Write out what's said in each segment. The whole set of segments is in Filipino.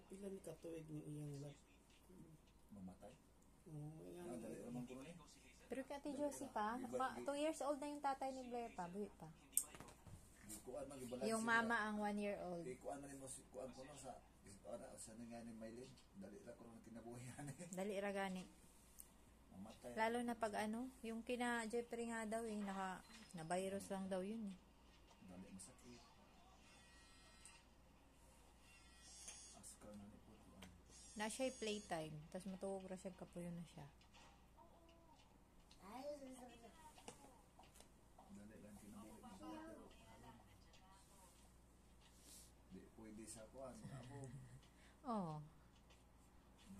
Pila ni katuig ni iyang love. Mamatay. Dali naman ko ni. Pero kay Ate Josie pa, 2 years old na yung tatay ni Blair pa, buhi pa. Yung mama ang 1 year old. Kuan man mo kuan ko sa sa nga ni Maylin. Dali ra ko na kinabuhian eh. Dali ra gani. Mamatay. Lalo na pag ano, yung kina Jeffrey nga daw na virus lang daw yun eh. Dali masakit. Askal na ni po. Na siya playtime, tapos matuog ra siya kapuyo na siya. Dali lang kinabuhi pero di pwede sa kuan abo. Oh.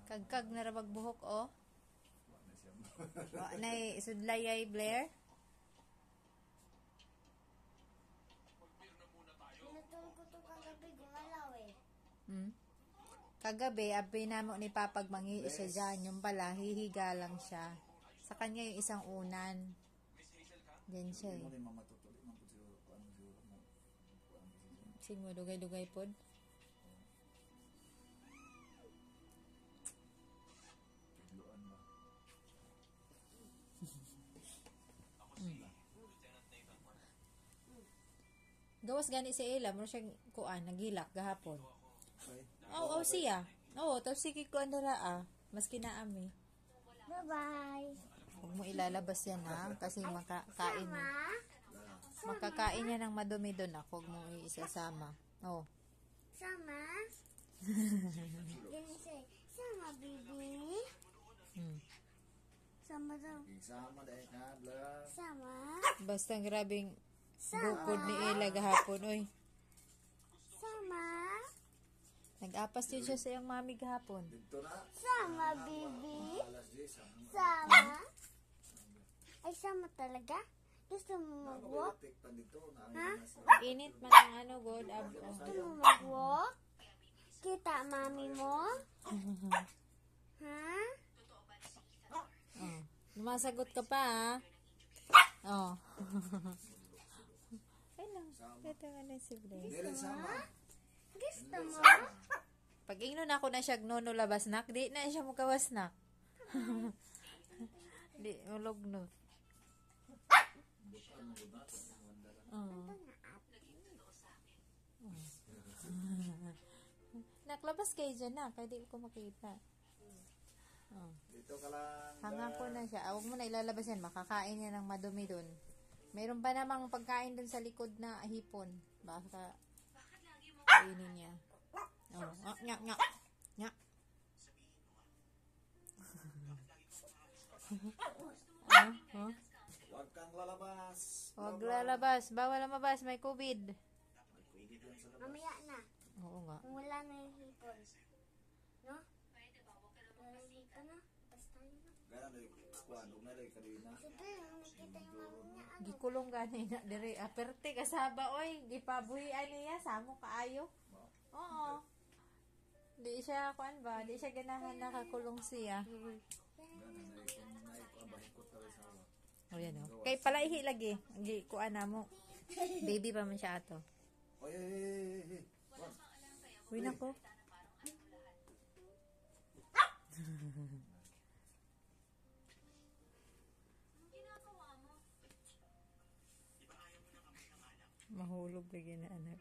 Kagkag na rabag buhok oh. Na sudlay ay Blair. Kagabi, abi na mo ni Papag mangi isa dyan. Yung pala, hihiga lang siya. Sa kanya yung isang unan. Diyan siya eh. Sing mo, dugay-dugay pod. Gawas gani si Ella, mo siya kuan, nagilak gahapon. Oo, siya. Oo, tapos sige kuan dara maski na ami. Bye-bye. Huwag mo ilalabas yan ha, kasi makakain niya. Makakain niya ng madumi doon ako, huwag mo isasama. Oh. Sama? Sama, baby. Sama daw. Sama dahil ka, Blair. Sama? Basta grabing bukod ni Ella gahapon, oy. Sama? Nag-apas din siya sa iyang mami gahapon. Dito na. Sama, baby. Alas 10. Sama? Ay, sama talaga? Gusto mo mag-walk? Ha? Init man ang ano, God. Gusto mo mag-walk? Kita mami mo? Ha? Oh. Lumasagot ka pa, ha? Oh. Ay lang. Ito nga na si Blair. Gusto mo? Pag ingnon ako na siya nono labasnak, di na siya mukawasnak. Di, ulog no. Naklabas kayo dyan na, kaya di ko makita. Dito ka lang. Hanga ko na siya. Huwag mo na ilalabas yan, makakain niya ng madumi dun. Mayroon pa namang pagkain dun sa likod na hipon. Baka kainin niya. Oh, nyak, nyak. Nyak. Huwag kang lalabas. Huwag lalabas. Bawal ang mabas. May COVID. Mamaya na. Oo nga. Kung wala na yung hipon. No? Wala yung hipon na. Basta yun na. Gana na yung kuwan. Huwag na rin kanina. Siyempre, nakikita yung mami niya. Gikulong gani na dire. Aperte kasaba oy. Gipabuhian niya. Samo kaayo. Oo. Di siya kuan ba? Di siya ganahan nakakulong siya. Oh, yan o. Kay palaihi lagi. Hindi kuan na mo. Baby pa man siya ato. Oy. Uy, nako. Mahulog lagi na anak.